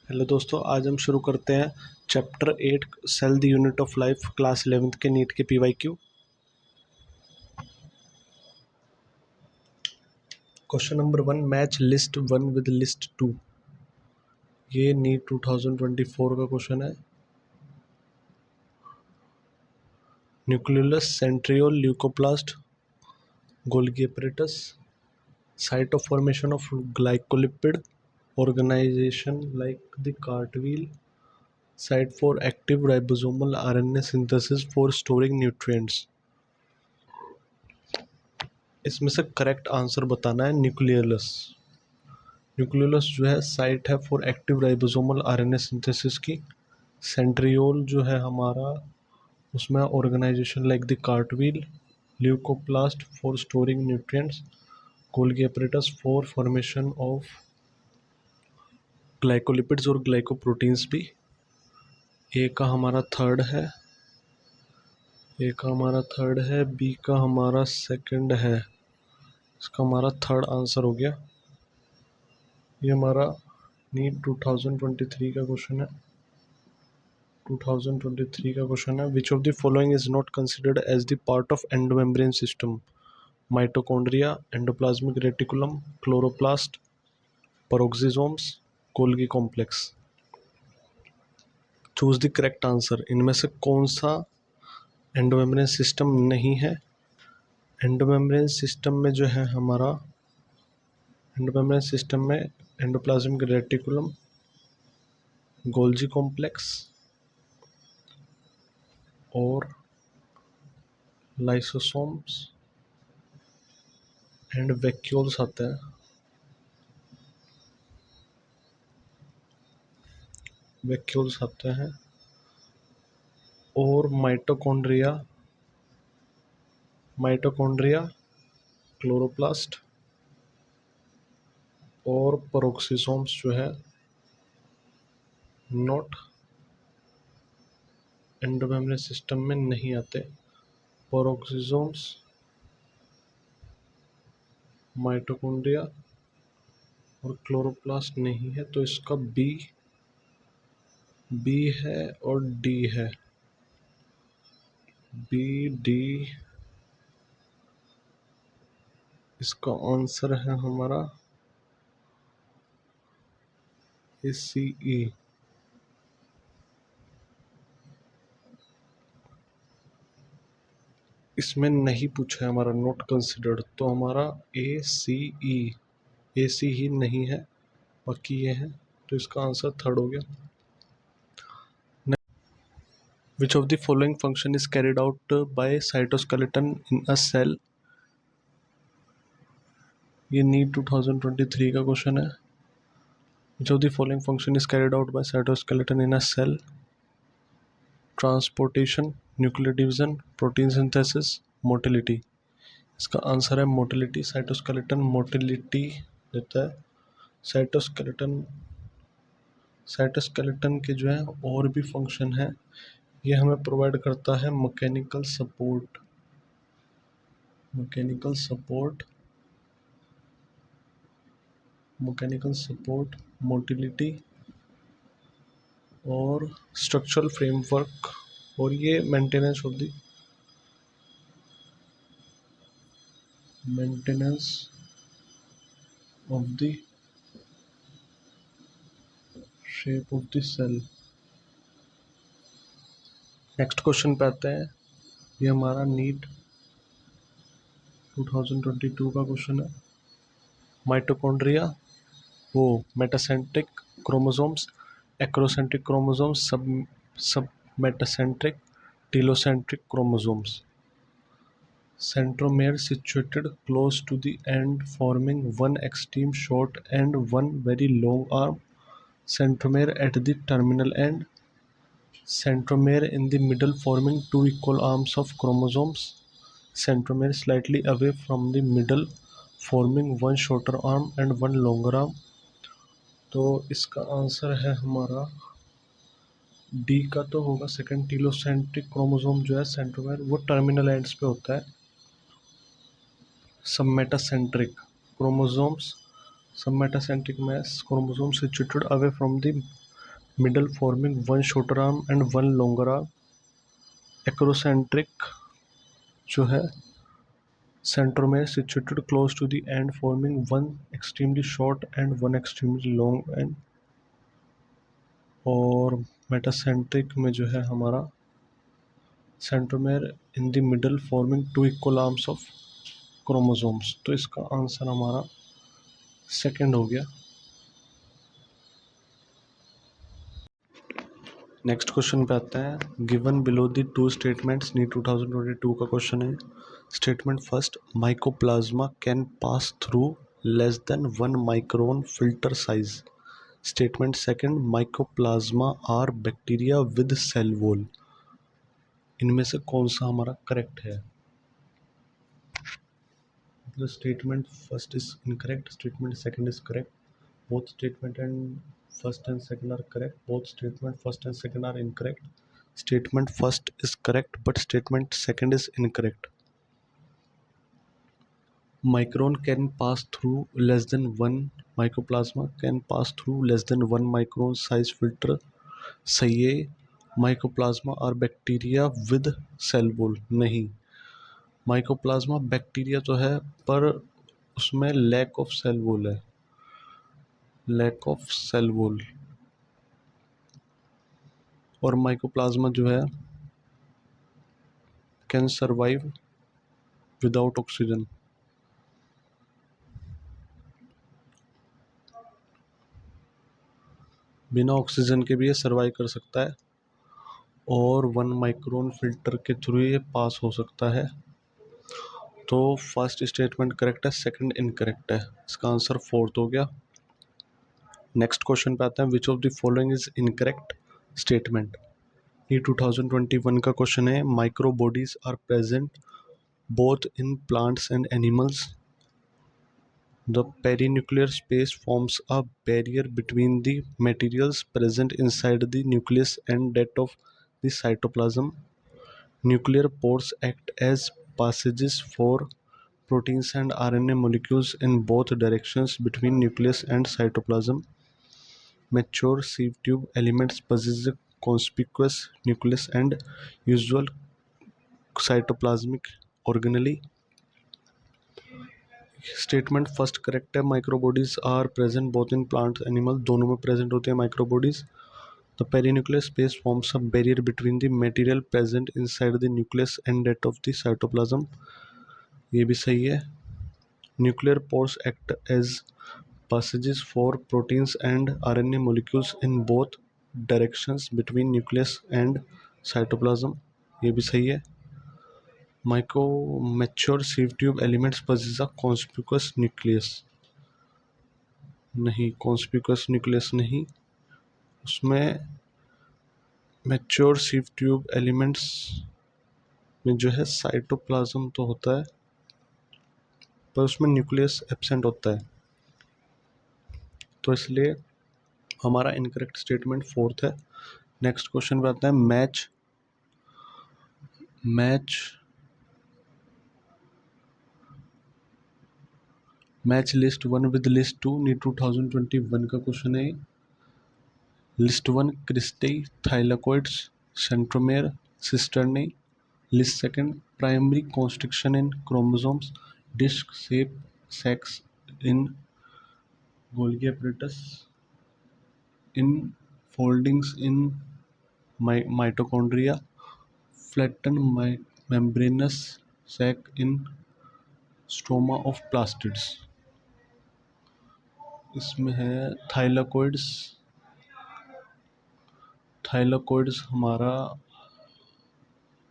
Hello दोस्तों, आज हम शुरू करते हैं chapter 8 cell the unit of life class 11th के नीट के PYQ. Question number 1, match list 1 with list 2। ये नीट 2024 का क्वेश्चन है। Nucleolus, centriole, leucoplast, Golgi apparatus, site of formation of glycolipid, organisation like the cartwheel, site for active ribosomal RNA synthesis for storing nutrients. इसमें से correct answer बताना है nucleolus. Nucleolus जो है site है for active ribosomal RNA synthesis की। Centriole जो है हमारा, उसमें organisation like the cartwheel, leucoplast for storing nutrients, Golgi apparatus for formation of glycolipids और ग्लाइकोप्रोटीन्स भी। ए का हमारा थर्ड है, ए का हमारा थर्ड है, बी का हमारा सेकंड है। इसका हमारा थर्ड आंसर हो गया। ये हमारा नीट 2023 का क्वेश्चन है। 2023 का क्वेश्चन है, which of the following is not considered as the part of endomembrane system? Mitochondria, endoplasmic reticulum, chloroplast, peroxisomes, Golgi complex. Choose the correct answer. इनमें से कौन सा एंडोमेम्ब्रेन सिस्टम नहीं है? एंडोमेम्ब्रेन सिस्टम में जो है हमारा, एंडोमेम्ब्रेन सिस्टम में एंडोप्लाज्मिक रेटिकुलम, गोल्गी कॉम्प्लेक्स और लाइसोसोम्स एंड वैक्यूल्स आते हैं। वैक्यूल्स आते हैं और माइटोकॉन्ड्रिया, क्लोरोप्लास्ट और पेरोक्सिसोम्स जो है नॉट एंडोमेम्ब्रेन सिस्टम में नहीं आते। पेरोक्सिसोम्स, माइटोकॉन्ड्रिया और क्लोरोप्लास्ट नहीं है, तो इसका बी है और डी है। बी डी इसका आंसर है हमारा ACE। इसमें नहीं पूछा है हमारा नॉट कंसिडर्ड, तो हमारा AC ही नहीं है, बाकी ये है, तो इसका आंसर थर्ड हो गया। Which of the following function is carried out by cytoskeleton in a cell? ये नीट 2023 का क्वेश्चन है। Which of the following function is carried out by cytoskeleton in a cell? Transportation, nuclear division, protein synthesis, motility। इसका answer है motility. Cytoskeleton motility देता है। Cytoskeleton के जो है और भी फंक्शन है, ये हमें प्रोवाइड करता है मैकेनिकल सपोर्ट, मोटिलिटी और स्ट्रक्चरल फ्रेमवर्क, और ये maintenance of the shape of the cell. Next question पे आते हैं। ये हमारा नीट 2022 का क्वेश्चन है। माइटोकॉन्ड्रिया वो मेटासेंट्रिक क्रोमोसोम्स, एक्रोसेंट्रिक क्रोमोसोम्स, सब metacentric, telocentric chromosomes. Centromere situated close to the end, forming one extreme short and one very long arm. Centromere at the terminal end. Centromere in the middle, forming two equal arms of chromosomes. Centromere slightly away from the middle, forming one shorter arm and one longer arm. तो इसका answer है हमारा D का, तो होगा second. Telocentric chromosome जो है centromere, वो टर्मिनल एंड्स पे होता है। Submetacentric chromosomes, submetacentric mass chromosomes situated away from the middle forming one shorter arm and one longer arm, acrocentric जो है centromere situated close to the end forming one extremely short and one extremely long end, और metacentric में जो है हमारा centromere in the middle forming two equal arms of chromosomes. तो इसका answer हमारा सेकंड हो गया। नेक्स्ट क्वेश्चन पे आता है, given below the two statements, NEET 2022 का क्वेश्चन है। Statement first, mycoplasma can pass through less than 1 micron filter size. Statement second, mycoplasma are bacteria with cell wall. इनमें से कौन सा हमारा करेक्ट है? The statement first is incorrect, statement second is correct, both statement and first and second are correct, both statement first and second are incorrect, statement first is correct but statement second is incorrect. Micron can pass through less than 1 mycoplasma can pass through less than 1 micron size filter, सही है। Mycoplasma और bacteria with cell wall नहीं, mycoplasma bacteria तो है पर उसमें lack of cell wall है, lack of cell wall. और माइकोप्लाज्मा जो है कैन सर्वाइव विदाउट ऑक्सीजन। बिना ऑक्सीजन के भी ये सर्वाइव कर सकता है और 1 माइक्रोन फिल्टर के थ्रू ये पास हो सकता है। तो फर्स्ट स्टेटमेंट करेक्ट है, सेकंड इनकरेक्ट है, इसका आंसर फोर्थ हो गया। नेक्स्ट क्वेश्चन पे आते हैं, which of the following is incorrect statement. ये 2021 का क्वेश्चन है। Micro bodies are present both in plants and animals. The perinuclear space forms a barrier between the materials present inside the nucleus and that of the cytoplasm. Nuclear pores act as passages for proteins and RNA molecules in both directions between nucleus and cytoplasm. Mature sieve tube elements possess a conspicuous nucleus and usual cytoplasmic organelle. Statement first correct है, microbodies are present both in plant animal, दोनों में present होते हैं microbodies. The perinuclear space forms a barrier between the material present inside the nucleus and that of the cytoplasm, ये भी सही है। Nuclear pores act as passages for proteins and RNA molecules in both directions between nucleus and cytoplasm, ये भी सही है। Micro mature sieve tube elements possess a conspicuous nucleus, नहीं conspicuous nucleus नहीं, उसमें मैच्योर सीव ट्यूब एलिमेंट्स में जो है साइटोप्लाज्म तो होता है पर उसमें न्यूक्लियस एब्सेंट होता है, तो इसलिए हमारा इनकरेक्ट स्टेटमेंट फोर्थ है। नेक्स्ट क्वेश्चन पे आता है, match match match list one with list two, NEET 2021 का क्वेश्चन है। List one cristae thylakoids centromere cisternae, list second primary constriction in chromosomes, disc shape sacs in Golgi apparatus, infoldings in mitochondria, flatten membranous sac in stroma of plastids. इसमें है thylakoids, thylakoids हमारा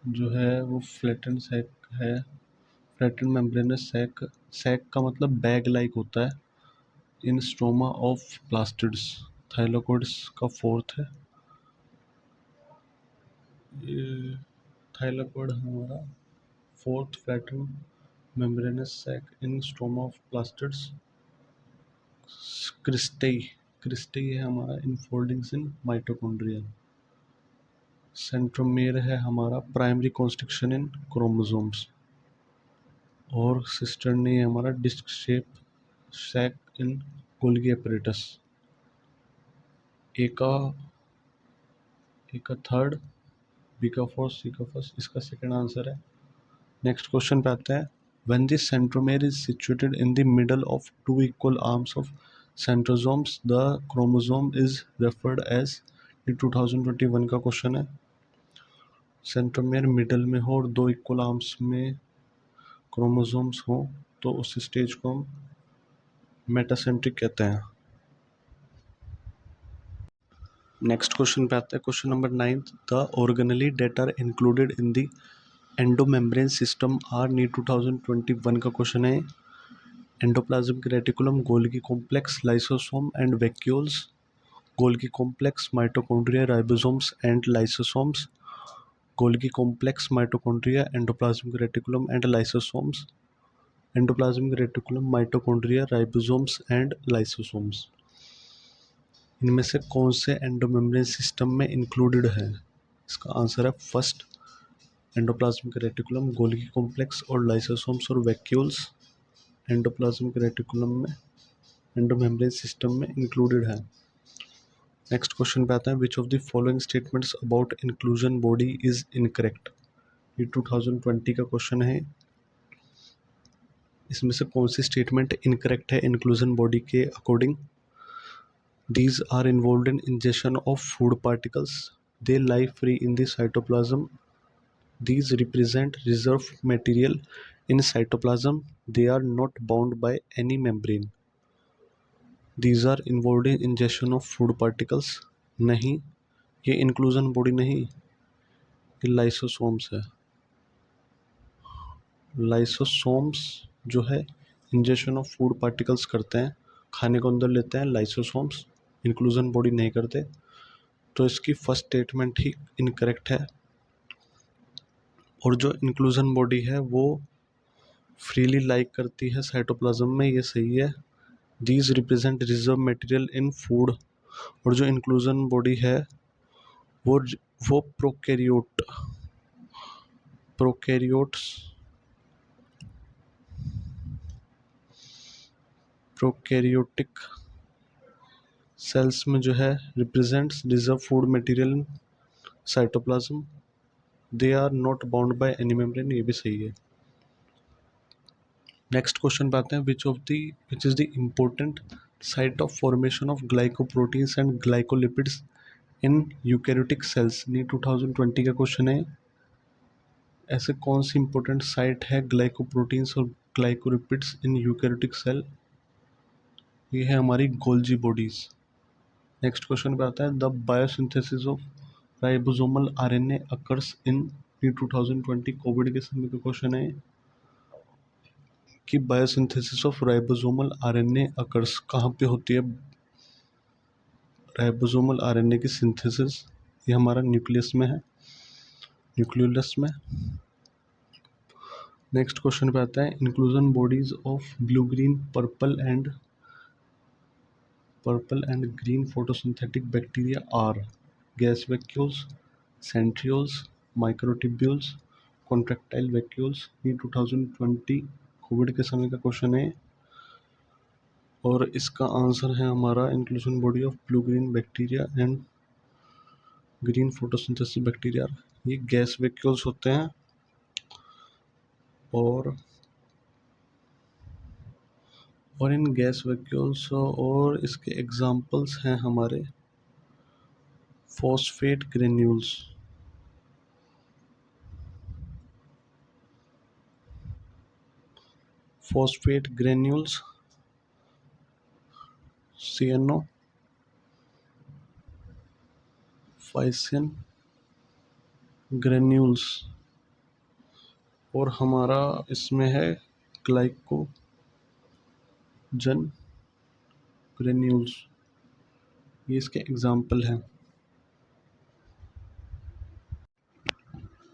जो है वो flatten sac है, flatten membranous sac, sac का मतलब bag like होता है, in stroma of plastids, thylakoids का फोर्थ है। ये थाइलाकोइड हमारा fourth, flatten membranous sac in stroma of plastids. Cristae, cristae है हमारा इनफोल्डिंग्स इन माइटोकॉन्ड्रिया। सेंट्रोमेयर है हमारा प्राइमरी कॉन्स्ट्रिक्शन इन क्रोमोसोम्स, और सिस्टर्नी है हमारा disc shape sac in Golgi apparatus। A का ए का थर्ड, बी का फोर्थ, सी का फर्स्ट, इसका सेकंड आंसर है। नेक्स्ट क्वेश्चन पे आते हैं, when the centromere is situated in the middle of two equal arms of centrosomes the chromosome is referred as. ये 2021 का क्वेश्चन है। सेंट्रोमेयर मिडल में हो और दो इक्वल आर्म्स में क्रोमोसोम्स हो तो उस स्टेज को हम मेटासेंट्रिक कहते हैं। नेक्स्ट क्वेश्चन पे आता है, question number 9, the organelle that are included in the endomembrane system are. NEET 2021 का क्वेश्चन है। Endoplasm reticulum, Golgi complex, lysosome and vacuoles, Golgi complex, mitochondria, ribosomes and lysosomes, Golgi complex, mitochondria, endoplasmic reticulum and lysosomes, endoplasmic reticulum, mitochondria, ribosomes and lysosomes. इनमें से कौन से endomembrane system में included है? इसका answer है first, endoplasmic reticulum, Golgi complex और lysosomes और वैक्यूल्स एंडोप्लाज्मिक रेटिकुलम में, एंडोमेम्ब्रेन सिस्टम में इंक्लूडेड है। नेक्स्ट क्वेश्चन पे आता है, which of the following statements about inclusion body is incorrect. ये 2020 का क्वेश्चन है। इसमें से कौन सी स्टेटमेंट इनकरेक्ट है इंक्लूजन बॉडी के according? These are involved in ingestion of food particles. They lie free in the cytoplasm. These represent reserve material in cytoplasm. They are not bound by any membrane. These are involved in ingestion of food particles. नहीं, ये inclusion body नहीं, ये lysosomes है। Lysosomes जो है injection of food particles करते हैं, खाने को अंदर लेते हैं, लाइसोसोम्स इंक्लूजन बॉडी नहीं करते। तो इसकी फर्स्ट स्टेटमेंट ही इनकरेक्ट है। और जो इंक्लूजन बॉडी है वो फ्रीली लाइक करती है साइटोप्लाज्म में, ये सही है। These represent reserve material in food. और जो इंक्लूजन बॉडी है वो वो प्रोकैरियोट्स प्रोकैरियोटिक सेल्स में जो है represents reserve food material in cytoplasm. They are not bound by any membrane, ये भी सही है। नेक्स्ट क्वेश्चन पे आते हैं, which is the important site of formation of glycoproteins and glycolipids in eukaryotic cells. ये 2020 का क्वेश्चन है। ऐसे कौन सी इंपॉर्टेंट साइट है ग्लाइकोप्रोटीन्स और ग्लाइकोलिपिड्स इन यूकैरियोटिक सेल? ये है हमारी गोल्जी बॉडीज। नेक्स्ट क्वेश्चन पे आता है, the biosynthesis of ribosomal RNA occurs in. 2020 Covid के समय का क्वेश्चन है कि biosynthesis of ribosomal RNA occurs कहाँ पे होती है? राइबोसोमल आरएनए की सिंथेसिस ये हमारा न्यूक्लियस में है, न्यूक्लियोलस में। नेक्स्ट क्वेश्चन पे आता है, inclusion bodies of blue green purple and green photosynthetic bacteria are. Gas vacuoles, centrioles, microtubules, contractile vacuoles. ये 2020 कोविड के समय का क्वेश्चन है। और इसका आंसर है हमारा inclusion body of blue green bacteria and green photosynthesis bacteria. ये गैस वैक्यूल्स होते हैं। और इन गैस वैक्यूल्स और इसके एग्जांपल्स हैं हमारे फॉस्फेट ग्रेन्यूल्स, CNO, फाइसिन ग्रेन्यूल्स, और हमारा इसमें है ग्लाइकोजन ग्रेन्यूल्स। ये इसके एग्जाम्पल हैं।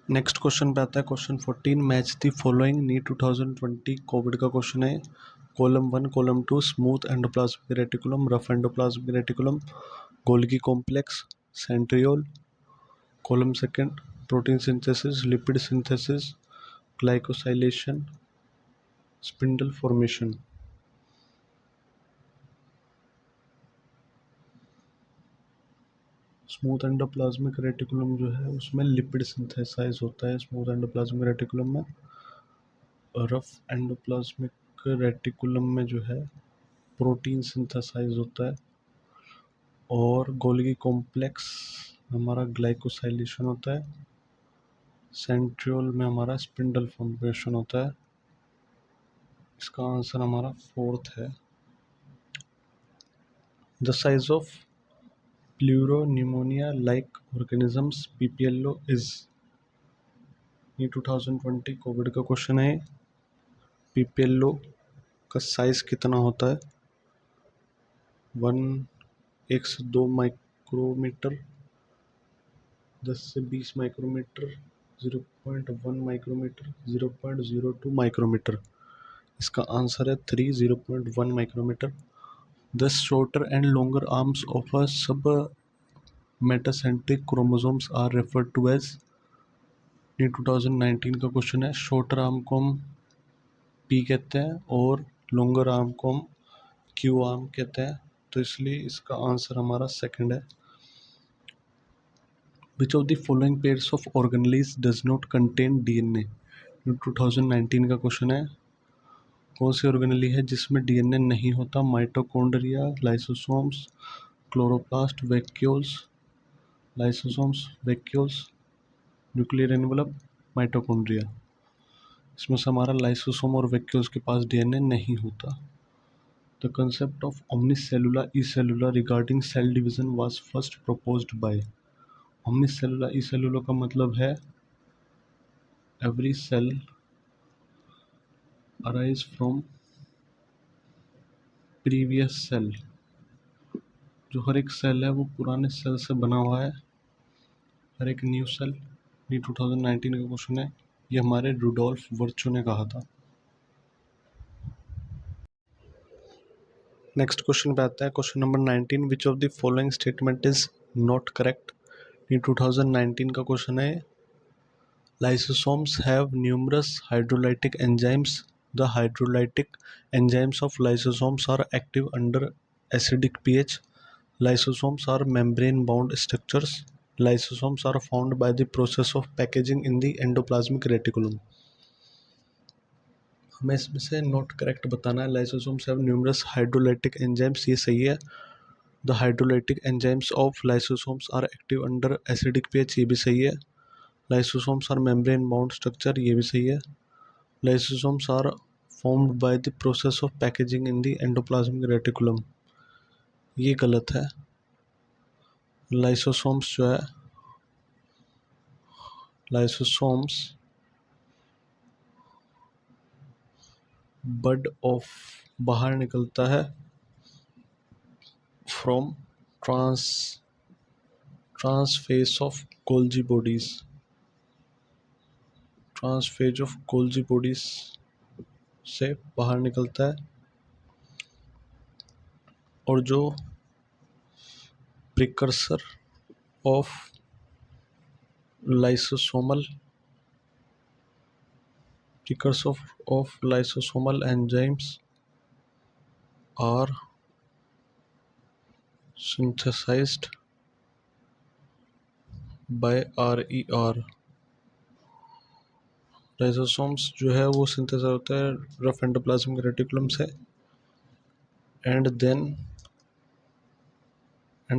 नेक्स्ट क्वेश्चन पे आता है, question 14, match the following. Knee 2020 Covid का क्वेश्चन है। Column 1, column 2, smooth endoplasmic reticulum, rough endoplasmic reticulum, Golgi complex, centriole. Column second, protein synthesis, lipid synthesis, glycosylation, spindle formation. Smooth endoplasmic reticulum जो है उसमें lipid synthesise होता है smooth endoplasmic reticulum में। Rough endoplasmic reticulum में जो है protein synthesise होता है। और गोल्गी कॉम्प्लेक्स में हमारा ग्लाइकोसाइलेशन होता है। सेंट्रियोल में हमारा स्पिंडल फॉर्मेशन होता है। इसका आंसर हमारा फोर्थ है। The size of pleuropneumonia like organisms PPLO is. ये 2020 कोविड का क्वेश्चन है। पीपीएलओ का साइज कितना होता है? 1 से 2 माइक्रोमीटर, 10 से 20 माइक्रोमीटर, 0.1 माइक्रोमीटर, 0.02 माइक्रोमीटर। इसका आंसर है 0.1 micrometre. The shorter and longer arms of a submetacentric chromosomes are referred to as. ये 2019 का क्वेश्चन है। शॉर्टर आर्म को हम पी कहते हैं और लॉन्गर आर्म को हम क्यू आर्म कहते हैं, तो इसलिए इसका आंसर हमारा सेकंड है। Which of the following pairs of organelles does not contain DNA? 2019 का क्वेश्चन है। कौन सी ऑर्गेनेली है जिसमें डीएनए नहीं होता? Mitochondria, lysosomes, chloroplast, vacuoles. Lysosomes, vacuoles, nuclear envelope, mitochondria. इसमें से हमारा लाइसोसोम और वैक्यूल्स के पास डीएनए नहीं होता। The concept of omnicellular e-cellular regarding cell division was first proposed by। omnicellular e-cellular का मतलब है every cell arise from previous cell। जो हर एक सेल है वो पुराने सेल से बना हुआ है, हर एक न्यू सेल। ये 2019 का क्वेश्चन है। ये हमारे रुडोल्फ वर्चो ने कहा था। नेक्स्ट क्वेश्चन पे आता है। Question number 19, which of the following statement is not correct. ये 2019 का क्वेश्चन है। Lysosomes have numerous hydrolytic enzymes. The hydrolytic enzymes of lysosomes are active under acidic pH. Lysosomes are membrane-bound structures. Lysosomes are formed by the process of packaging in the endoplasmic reticulum. हमें इसमें से not correct बताना है। Lysosomes have numerous hydrolytic enzymes, ये सही है। The hydrolytic enzymes of lysosomes are active under acidic pH, ये भी सही है। Lysosomes are membrane bound structure, ये भी सही है। Lysosomes are formed by the process of packaging in the endoplasmic reticulum, ये गलत है। Lysosomes जो है, Lysosomes बड ऑफ बाहर निकलता है from trans face of Golgi bodies. Trans face of Golgi bodies से बाहर निकलता है। और जो precursor of lysosomal lysosomal enzymes are synthesized by RER। Lysosomes जो है वो सिंथेसाइज होता है रफ एंडोप्लाज्मिक रेटिकुलम से and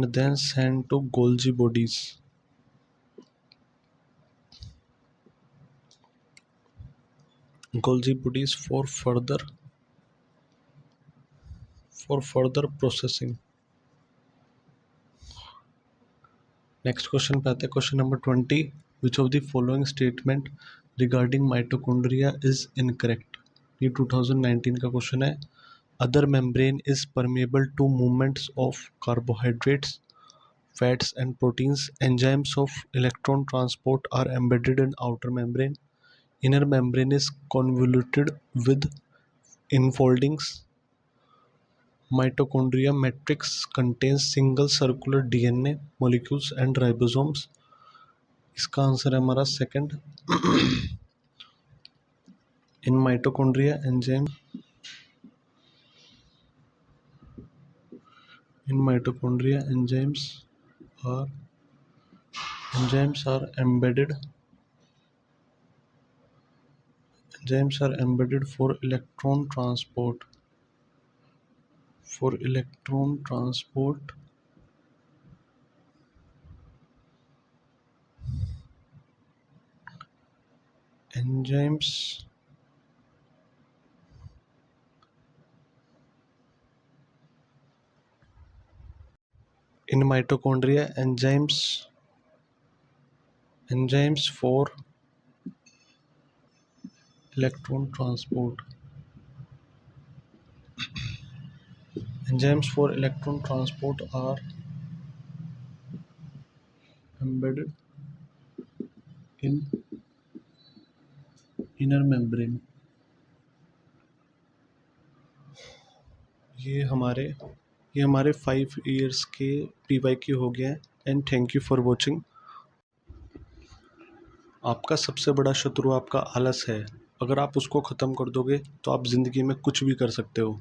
then send to Golgi bodies. Golgi bodies for further processing. Next question पे आते हैं। Question number 20, which of the following statement regarding mitochondria is incorrect. ये 2019 का क्वेश्चन है। Other membrane is permeable to movements of carbohydrates, fats and proteins. Enzymes of electron transport are embedded in outer membrane. Inner membrane is convoluted with infoldings. Mitochondria matrix contains single circular DNA molecules and ribosomes. इसका answer है हमारा second. In mitochondria enzymes are Enzymes are embedded for electron transport. For electron transport, enzymes in mitochondria, enzymes for electron transport. Enzymes for electron transport are embedded in inner membrane. ये हमारे ये हमारे 5 years के PYQ हो गया है। And thank you for watching. आपका सबसे बड़ा शत्रु आपका आलस है। अगर आप उसको ख़त्म कर दोगे तो आप ज़िंदगी में कुछ भी कर सकते हो।